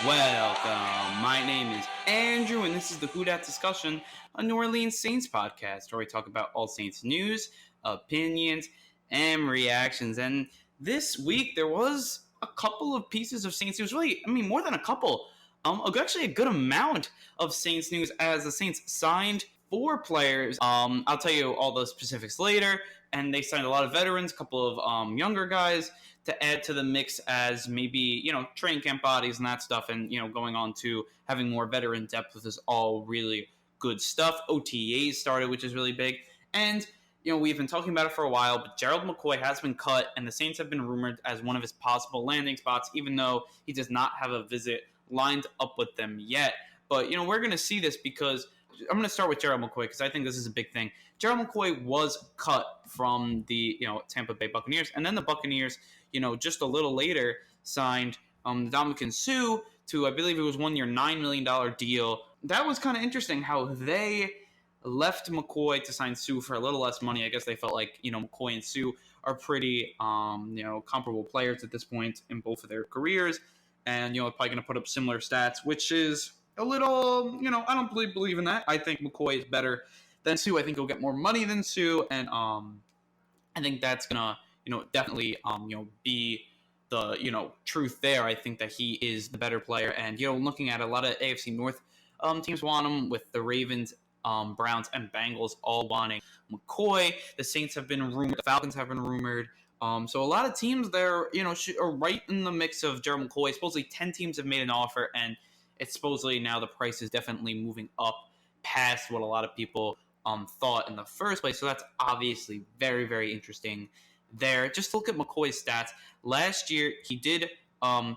Welcome. My name is Andrew, and this is the Who Dat Discussion, a New Orleans Saints podcast where we talk about all Saints news, opinions, and reactions. And this week there was a couple of pieces of Saints news. Really, more than a couple. Actually, a good amount of Saints news as the Saints signed 4 players. I'll tell you all the specifics later. And they signed a lot of veterans, a couple of younger guys to add to the mix as maybe, training camp bodies and that stuff, and, going on to having more veteran depth, with is all really good stuff. OTAs started, which is really big. And, we've been talking about it for a while, but Gerald McCoy has been cut, and the Saints have been rumored as one of his possible landing spots, even though he does not have a visit lined up with them yet. But, we're going to see this because I'm going to start with Gerald McCoy because I think this is a big thing. Gerald McCoy was cut from the Tampa Bay Buccaneers, and then the Buccaneers, just a little later signed Ndamukong Suh to, I believe it was 1 year, $9 million deal. That was kind of interesting how they left McCoy to sign Suh for a little less money. I guess they felt like, McCoy and Suh are pretty, comparable players at this point in both of their careers, and, probably going to put up similar stats, which is a little, I don't believe in that. I think McCoy is better than Suh. I think he'll get more money than Suh, and I think that's gonna, definitely, be the, truth there. I think that he is the better player, and looking at a lot of AFC North teams want him, with the Ravens, Browns, and Bengals all wanting McCoy. The Saints have been rumored. The Falcons have been rumored. So a lot of teams there, are right in the mix of Gerald McCoy. Supposedly 10 teams have made an offer, and it's supposedly now the price is definitely moving up past what a lot of people thought in the first place. So that's obviously very, very interesting there. Just look at McCoy's stats. Last year, he did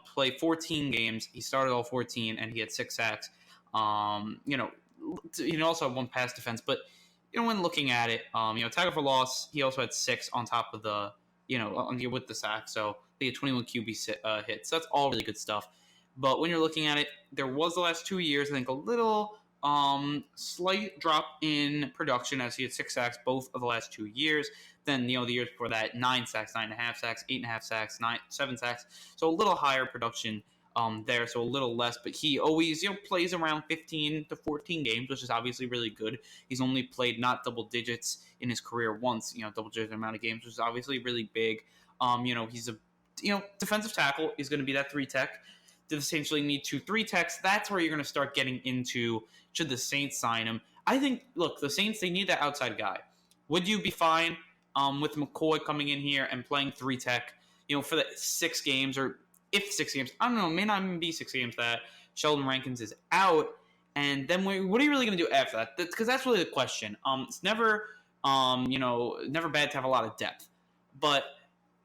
play 14 games. He started all 14, and he had 6 sacks. He also had 1 pass defense. But, when looking at it, tackle for loss, he also had 6 on top of the, with the sack. So they had 21 QB hits. So that's all really good stuff. But when you're looking at it, there was the last 2 years, I think, a little slight drop in production, as he had 6 sacks both of the last 2 years. Then, the years before that, 9 sacks, 9.5 sacks, 8.5 sacks, 7 sacks. So a little higher production there, so a little less. But he always, plays around 15 to 14 games, which is obviously really good. He's only played not double digits in his career once, double digit amount of games, which is obviously really big. He's a, defensive tackle. He's going to be that 3 tech. To essentially need 2-3 techs. That's where you're going to start getting into, should the Saints sign him. I think, look, the Saints, they need that outside guy. Would you be fine with McCoy coming in here and playing 3 tech, for the 6 games, or if 6 games, I don't know, it may not even be 6 games that Sheldon Rankins is out, and then what are you really going to do after that? Because that's really the question. It's never, never bad to have a lot of depth, but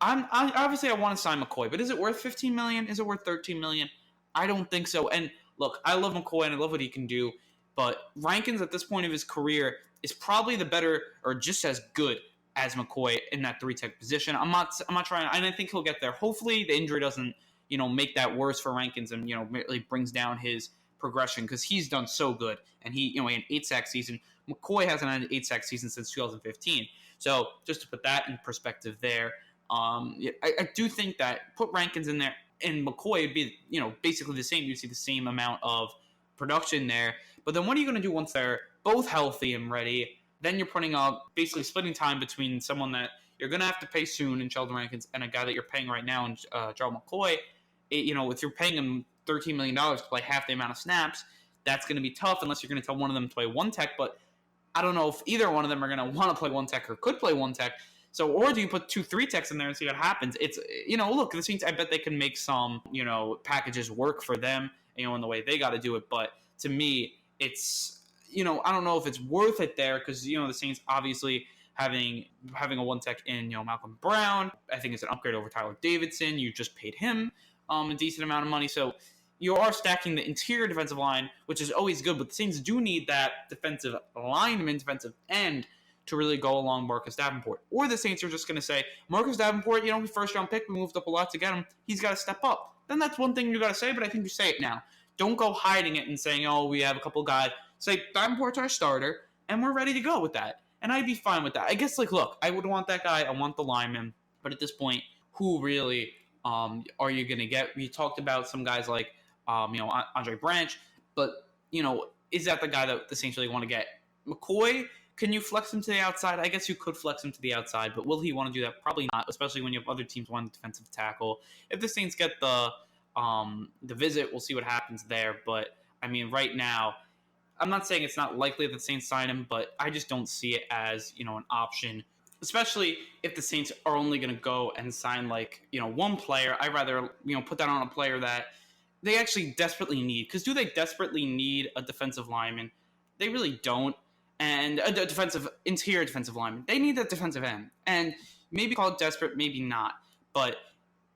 I obviously I want to sign McCoy, but is it worth $15 million? Is it worth $13 million? I don't think so. And look, I love McCoy and I love what he can do, but Rankins at this point of his career is probably the better, or just as good as McCoy in that 3 tech position. I'm not trying, and I think he'll get there. Hopefully the injury doesn't, make that worse for Rankins and, really brings down his progression, because he's done so good, and he had an 8 sack season. McCoy hasn't had an 8 sack season since 2015. So just to put that in perspective there. I do think that put Rankins in there and McCoy would be, basically the same. You'd see the same amount of production there. But then what are you going to do once they're both healthy and ready? Then you're putting up, basically splitting time between someone that you're going to have to pay soon in Sheldon Rankins and a guy that you're paying right now in Gerald McCoy. If you're paying him $13 million to play half the amount of snaps, that's going to be tough unless you're going to tell one of them to play 1 tech. But I don't know if either one of them are going to want to play 1 tech or could play 1 tech. So, or do you put 2-3 techs in there and see what happens? It's, look, the Saints, I bet they can make some, packages work for them, in the way they got to do it. But to me, it's, I don't know if it's worth it there, because, the Saints obviously having a 1 tech in, Malcolm Brown, I think it's an upgrade over Tyler Davidson. You just paid him a decent amount of money. So you are stacking the interior defensive line, which is always good. But the Saints do need that defensive lineman, defensive end, to really go along Marcus Davenport. Or the Saints are just going to say, Marcus Davenport, first round pick, we moved up a lot to get him. He's got to step up. Then that's one thing you got to say, but I think you say it now. Don't go hiding it and saying, we have a couple guys. Say, Davenport's our starter, and we're ready to go with that. And I'd be fine with that. I guess, look, I would want that guy. I want the lineman. But at this point, who really are you going to get? We talked about some guys like Andre Branch. But, is that the guy that the Saints really want to get? McCoy, can you flex him to the outside? I guess you could flex him to the outside, but will he want to do that? Probably not, especially when you have other teams wanting defensive tackle. If the Saints get the visit, we'll see what happens there. But, I mean, right now, I'm not saying it's not likely that the Saints sign him, but I just don't see it as, an option, especially if the Saints are only going to go and sign one player. I'd rather, put that on a player that they actually desperately need. Because do they desperately need a defensive lineman? They really don't. And a interior defensive lineman. They need that defensive end. And maybe call it desperate, maybe not. But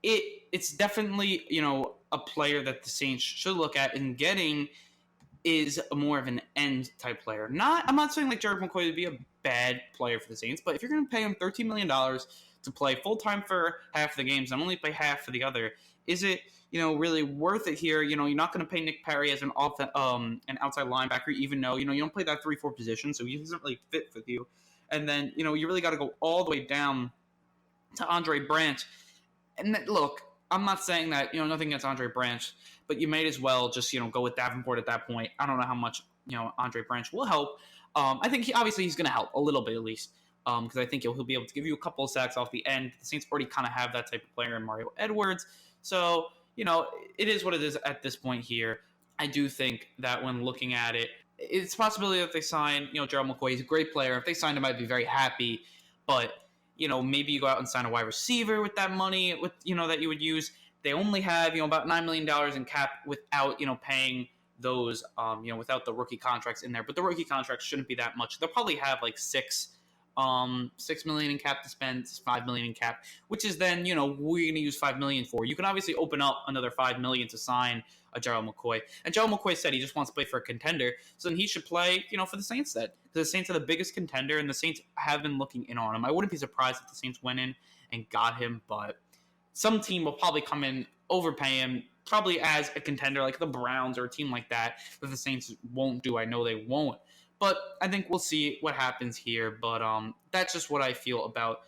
it's definitely, a player that the Saints should look at, and getting is more of an end type player. I'm not saying like Jared McCoy would be a bad player for the Saints, but if you're going to pay him $13 million to play full time for half the games and only play half for the other, is it really worth it here? You're not going to pay Nick Perry as an outside linebacker, even though you don't play that 3-4 position, so he doesn't really fit with you. And then you really got to go all the way down to Andre Branch. And look, I'm not saying that nothing against Andre Branch, but you might as well just go with Davenport at that point. I don't know how much Andre Branch will help. I think he's going to help a little bit at least, because I think he'll be able to give you a couple of sacks off the end. The Saints already kind of have that type of player in Mario Edwards, so it is what it is at this point here. I do think that when looking at it, it's a possibility that they sign Gerald McCoy. He's a great player. If they signed him, I'd be very happy, but maybe you go out and sign a wide receiver with that money that you would use. They only have, about $9 million in cap without, paying those, without the rookie contracts in there. But the rookie contracts shouldn't be that much. They'll probably have like $6 million in cap to spend, $5 million in cap, which is then, we're going to use $5 million for. You can obviously open up another $5 million to sign a Gerald McCoy. And Gerald McCoy said he just wants to play for a contender. So then he should play, for the Saints then. Because the Saints are the biggest contender, and the Saints have been looking in on him. I wouldn't be surprised if the Saints went in and got him, but some team will probably come in, overpay him, probably as a contender like the Browns or a team like that the Saints won't do. I know they won't. But I think we'll see what happens here. But that's just what I feel about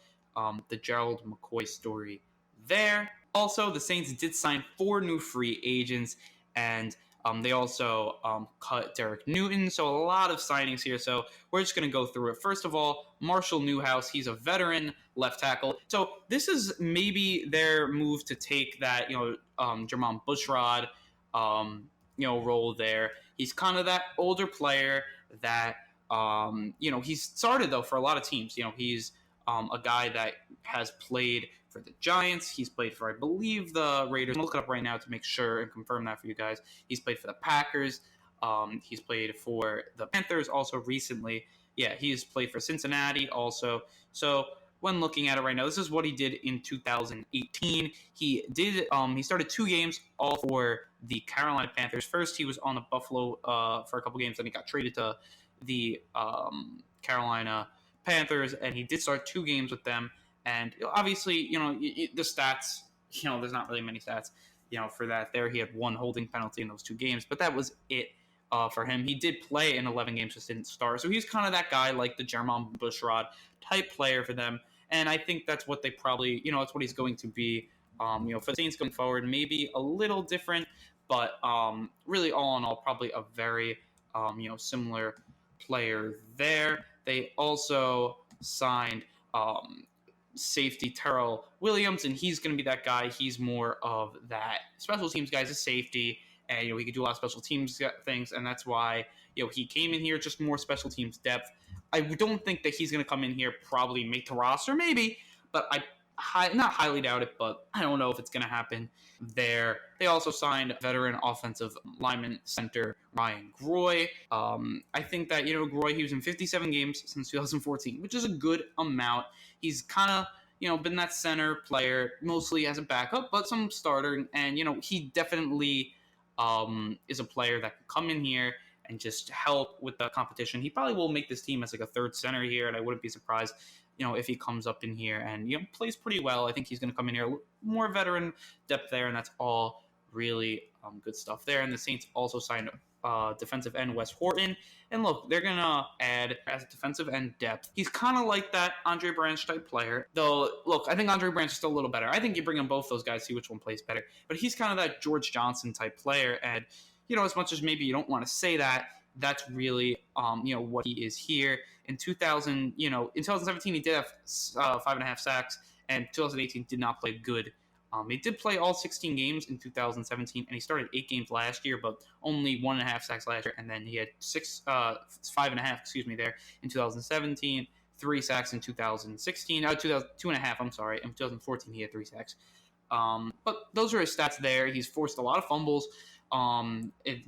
the Gerald McCoy story there. Also, the Saints did sign 4 new free agents, and they also cut Derek Newton. So a lot of signings here. So we're just going to go through it. First of all, Marshall Newhouse. He's a veteran left tackle. So this is maybe their move to take that, Jermon Bushrod, role there. He's kind of that older player that, he's started, though, for a lot of teams. He's a guy that has played for the Giants. He's played for, I believe, the Raiders. I'm going to look it up right now to make sure and confirm that for you guys. He's played for the Packers. He's played for the Panthers also recently. Yeah, he's played for Cincinnati also. So when looking at it right now, this is what he did in 2018. He started 2 games, all for the Carolina Panthers. First, he was on the Buffalo for a couple games, then he got traded to the Carolina Panthers, and he did start 2 games with them. And obviously, the stats, there's not really many stats, for that there. He had 1 holding penalty in those 2 games, but that was it for him. He did play in 11 games, just didn't start. So he's kind of that guy like the Jermon Bushrod type player for them. And I think that's what they probably, that's what he's going to be, for the Saints going forward. Maybe a little different, but really all in all, probably a very, similar player there. They also signed safety Terrell Williams, and he's going to be that guy. He's more of that special teams guy, as a safety, and he could do a lot of special teams things, and that's why he came in here, just more special teams depth. I don't think that he's going to come in here, probably make the roster, maybe, but not highly doubt it, but I don't know if it's going to happen there. They also signed veteran offensive lineman center Ryan Groy. I think that, Groy, he was in 57 games since 2014, which is a good amount. He's kind of, been that center player, mostly as a backup, but some starter, and, he definitely is a player that can come in here and just help with the competition. He probably will make this team as like a third center here, and I wouldn't be surprised, if he comes up in here and, plays pretty well. I think he's going to come in here, more veteran depth there, and that's all really good stuff there. And the Saints also signed defensive end Wes Horton. And look, they're going to add as defensive end depth. He's kind of like that Andre Branch type player. Though, look, I think Andre Branch is still a little better. I think you bring in both those guys, see which one plays better. But he's kind of that George Johnson type player. And, as much as maybe you don't want to say that, that's really, what he is here. In 2017, he did have 5.5 sacks, and 2018 did not play good. He did play all 16 games in 2017, and he started 8 games last year, but only 1.5 sacks last year, and then he had 5.5, there in 2017, 3 sacks in 2016, 2.5, I'm sorry, in 2014 he had 3 sacks. But those are his stats there. He's forced a lot of fumbles. Not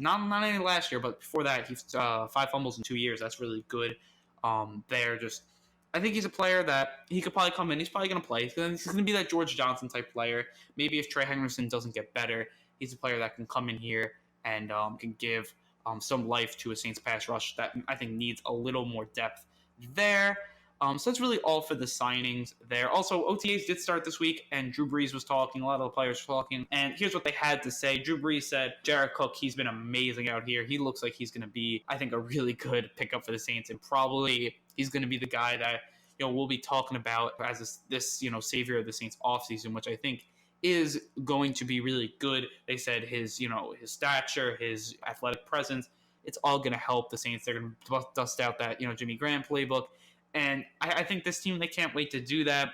only last year, but before that, he's 5 fumbles in 2 years. That's really good. I think he's a player that he could probably come in. He's probably going to play. He's going to be that George Johnson type player. Maybe if Trey Henderson doesn't get better, he's a player that can come in here and can give some life to a Saints pass rush that I think needs a little more depth there. So that's really all for the signings there. Also, OTAs did start this week, and Drew Brees was talking. A lot of the players were talking. And here's what they had to say. Drew Brees said, Jared Cook, he's been amazing out here. He looks like he's going to be, I think, a really good pickup for the Saints. And probably he's going to be the guy that, we'll be talking about as this savior of the Saints offseason, which I think is going to be really good. They said his stature, his athletic presence, it's all going to help the Saints. They're going to dust out that, Jimmy Graham playbook. And I think this team, they can't wait to do that.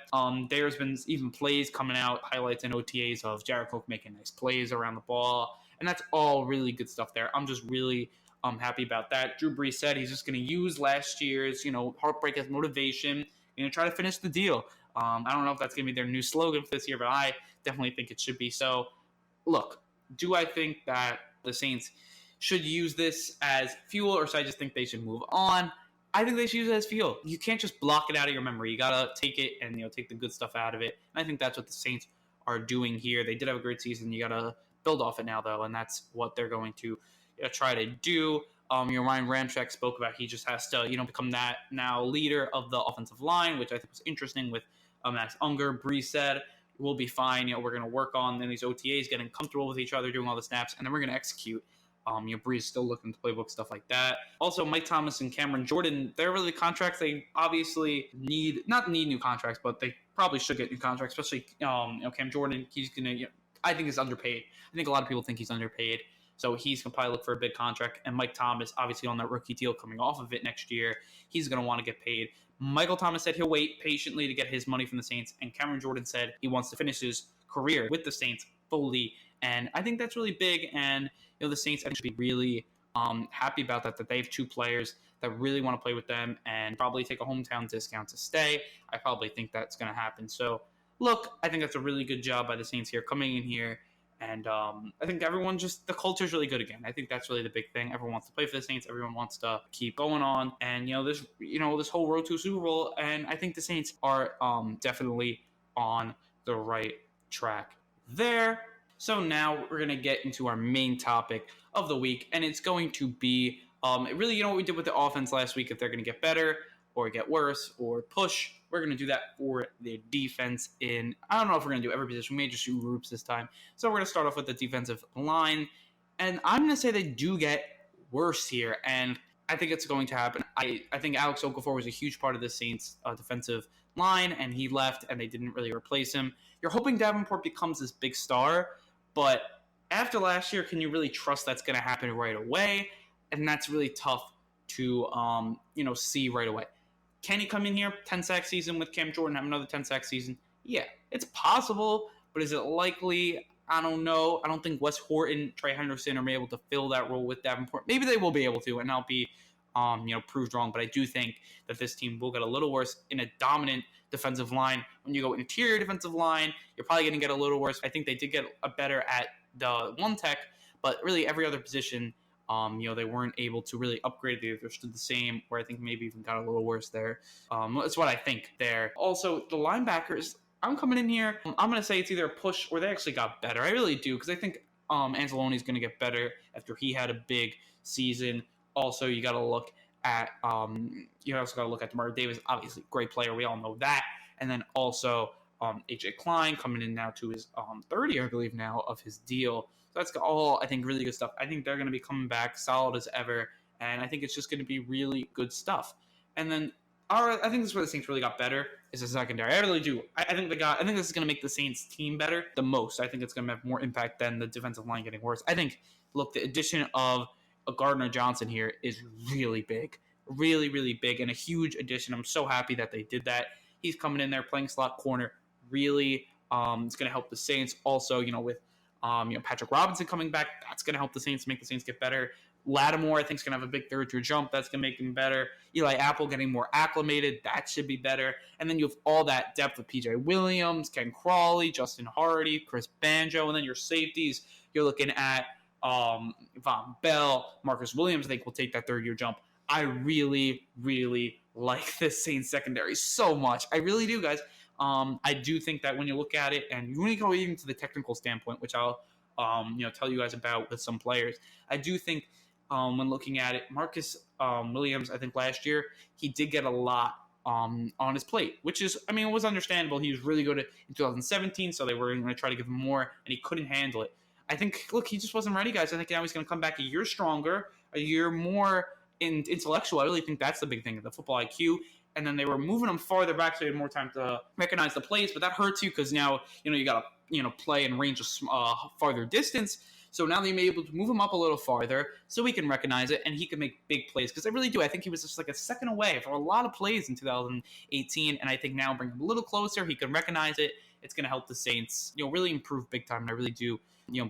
There's been even plays coming out, highlights and OTAs of Jared Cook making nice plays around the ball. And that's all really good stuff there. I'm just really happy about that. Drew Brees said he's just going to use last year's, heartbreak as motivation and try to finish the deal. I don't know if that's going to be their new slogan for this year, but I definitely think it should be. So, look, do I think that the Saints should use this as fuel, or should I just think they should move on? I think they should use it as fuel. You can't just block it out of your memory. You got to take it and, take the good stuff out of it. And I think that's what the Saints are doing here. They did have a great season. You got to build off it now, though, and that's what they're going to try to do. Ryan Ramczyk spoke about he just has to, become that now leader of the offensive line, which I think was interesting with Max Unger. Brees said, we'll be fine. We're going to work on these OTAs, getting comfortable with each other, doing all the snaps, and then we're going to execute. Brees still looking to playbook, stuff like that. Also, Mike Thomas and Cameron Jordan, they're really contracts. They obviously not need new contracts, but they probably should get new contracts, especially, Cam Jordan. He's going to, I think he's underpaid. I think a lot of people think he's underpaid. So he's going to probably look for a big contract. And Mike Thomas, obviously on that rookie deal coming off of it next year, he's going to want to get paid. Michael Thomas said he'll wait patiently to get his money from the Saints. And Cameron Jordan said he wants to finish his career with the Saints fully. And I think that's really big. And, the Saints should be really happy about that they have 2 players that really want to play with them and probably take a hometown discount to stay. I probably think that's going to happen. So, look, I think that's a really good job by the Saints here, coming in here. And I think everyone the culture is really good again. I think that's really the big thing. Everyone wants to play for the Saints. Everyone wants to keep going on. And, this whole road to a Super Bowl. And I think the Saints are definitely on the right track there. So now we're going to get into our main topic of the week. And it's going to be really, what we did with the offense last week, if they're going to get better or get worse or push. We're going to do that for the defense I don't know if we're going to do every position. We may just do groups this time. So we're going to start off with the defensive line. And I'm going to say they do get worse here. And I think it's going to happen. I think Alex Okafor was a huge part of the Saints defensive line, and he left, and they didn't really replace him. You're hoping Davenport becomes this big star, but after last year, can you really trust that's going to happen right away? And that's really tough to see right away. Can he come in here, 10-sack season with Cam Jordan, have another 10-sack season? Yeah, it's possible, but is it likely? I don't know. I don't think Wes Horton, Trey Henderson are able to fill that role with Davenport. Maybe they will be able to, and I'll be proved wrong. But I do think that this team will get a little worse in a dominant defensive line. When you go interior defensive line, you're probably going to get a little worse. I think they did get a better at the one tech, but really every other position, they weren't able to really upgrade. They stood the same, or I think maybe even got a little worse there. That's what I think there. Also, the linebackers, I'm coming in here. I'm going to say it's either a push or they actually got better. I really do, because I think Anzalone's going to get better after he had a big season. Also, you got to look at DeMar Davis. Obviously, great player. We all know that. And then also AJ Klein coming in now to his 30, I believe now, of his deal. So that's all, I think, really good stuff. I think they're going to be coming back solid as ever, and I think it's just going to be really good stuff. And then I think this is where the Saints really got better, is the secondary. I really do. I think this is going to make the Saints team better the most. I think it's going to have more impact than the defensive line getting worse. I think, look, the addition of a Gardner Johnson here is really big. Really, really big, and a huge addition. I'm so happy that they did that. He's coming in there playing slot corner. Really, it's going to help the Saints. Also, with Patrick Robinson coming back, that's going to help the Saints, make the Saints get better. Lattimore, I think, is going to have a big third-year jump. That's going to make him better. Eli Apple getting more acclimated. That should be better. And then you have all that depth with P.J. Williams, Ken Crawley, Justin Hardy, Chris Banjo, and then your safeties. You're looking at Von Bell, Marcus Williams, I think, will take that third-year jump. I really, really like this Saints secondary so much. I really do, guys. I do think that when you look at it, and when you go even to the technical standpoint, which I'll tell you guys about with some players, I do think when looking at it, Marcus Williams, I think last year, he did get a lot on his plate, which is, it was understandable. He was really good in 2017, so they were going to try to give him more, and he couldn't handle it. I think, look, he just wasn't ready, guys. I think now he's going to come back a year stronger, a year more intellectual. I really think that's the big thing, the football IQ. And then they were moving him farther back so he had more time to recognize the plays, but that hurts you because now you got to play in range of farther distance. So now they're able to move him up a little farther so he can recognize it and he can make big plays, because I really do. I think he was just like a second away for a lot of plays in 2018, and I think now bring him a little closer. He can recognize it. It's going to help the Saints, really improve big time, and I really do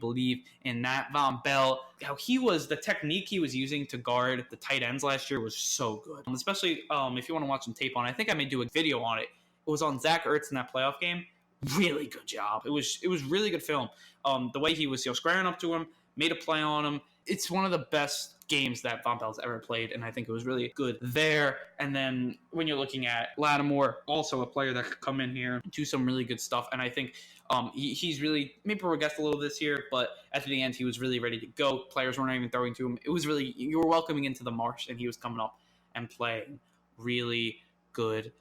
believe in that. Von Bell, the technique he was using to guard the tight ends last year was so good. Especially if you want to watch some tape on it. I think I may do a video on it. It was on Zach Ertz in that playoff game. Really good job. It was really good film. The way he was squaring up to him, made a play on him. It's one of the best games that Von Bell's ever played, and I think it was really good there. And then when you're looking at Lattimore, also a player that could come in here and do some really good stuff, and I think he's really maybe regressed a little this year, but at the end he was really ready to go. Players weren't even throwing to him. It was really, you were welcoming into the marsh, and he was coming up and playing really good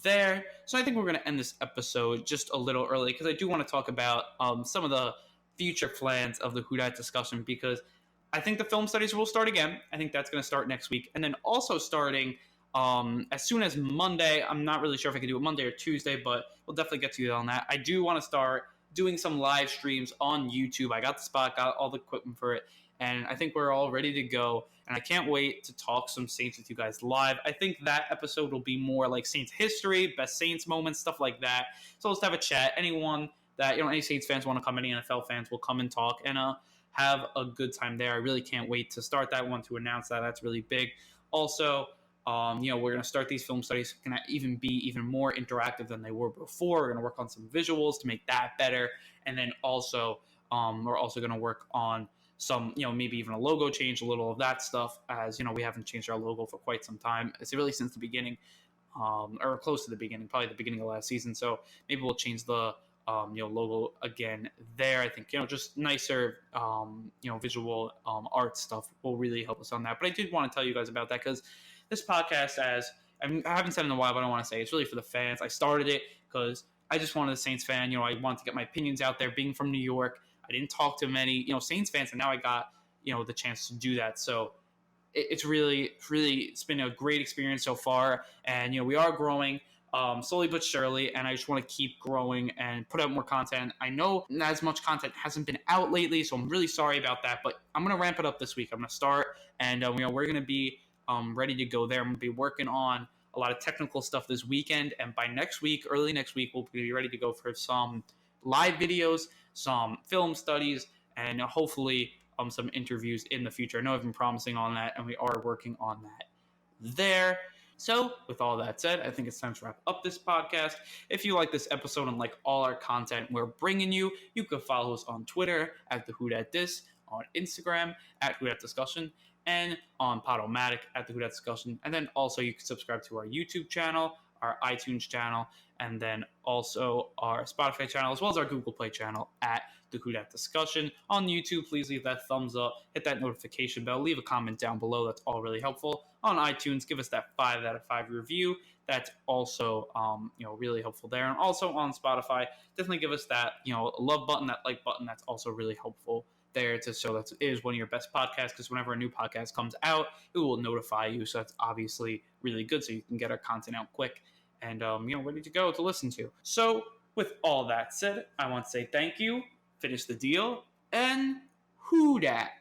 there. So I think we're going to end this episode just a little early, because I do want to talk about some of the future plans of the Who Dat discussion, because I think the film studies will start again. I think that's going to start next week. And then also starting as soon as Monday. I'm not really sure if I can do it Monday or Tuesday, but we'll definitely get to you on that. I do want to start doing some live streams on YouTube. I got the spot, got all the equipment for it, and I think we're all ready to go. And I can't wait to talk some Saints with you guys live. I think that episode will be more like Saints history, best Saints moments, stuff like that. So let's have a chat. Anyone that, any Saints fans want to come, any NFL fans will come and talk and have a good time there. I really can't wait to start that one, to announce that. That's really big. Also, we're going to start these film studies, going to even be even more interactive than they were before. We're going to work on some visuals to make that better. And then also, we're also going to work on some, maybe even a logo change, a little of that stuff, as, we haven't changed our logo for quite some time. It's really since the beginning, or close to the beginning, probably the beginning of last season. So maybe we'll change the logo again there. I think, just nicer, visual art stuff will really help us on that. But I did want to tell you guys about that, because this podcast, I haven't said it in a while, but I want to say it's really for the fans. I started it because I just wanted a Saints fan. I wanted to get my opinions out there. Being from New York, I didn't talk to many, Saints fans, and now I got, the chance to do that. So it's it's been a great experience so far, and we are growing. Slowly but surely, and I just want to keep growing and put out more content. I know as much content hasn't been out lately, so I'm really sorry about that, but I'm going to ramp it up this week. I'm going to start, and we're going to be ready to go there. I'm going to be working on a lot of technical stuff this weekend, and by next week, early next week, we'll be ready to go for some live videos, some film studies, and hopefully some interviews in the future. I know I've been promising on that, and we are working on that there. So, with all that said, I think it's time to wrap up this podcast. If you like this episode and like all our content we're bringing you, you can follow us on Twitter at the WhoDatDis, on Instagram at WhoDatDiscussion, and on Podomatic at the WhoDat Discussion. And then also you can subscribe to our YouTube channel, our iTunes channel, and then also our Spotify channel, as well as our Google Play channel at the WhoDat Discussion. On YouTube, please leave that thumbs up, hit that notification bell, leave a comment down below. That's all really helpful. On iTunes, give us that 5 out of 5 review. That's also, really helpful there. And also on Spotify, definitely give us that, love button, that like button. That's also really helpful there to show that it is one of your best podcasts, because whenever a new podcast comes out, it will notify you. So that's obviously really good, so you can get our content out quick and ready to go to listen to. So with all that said, I want to say thank you, finish the deal, and who dat?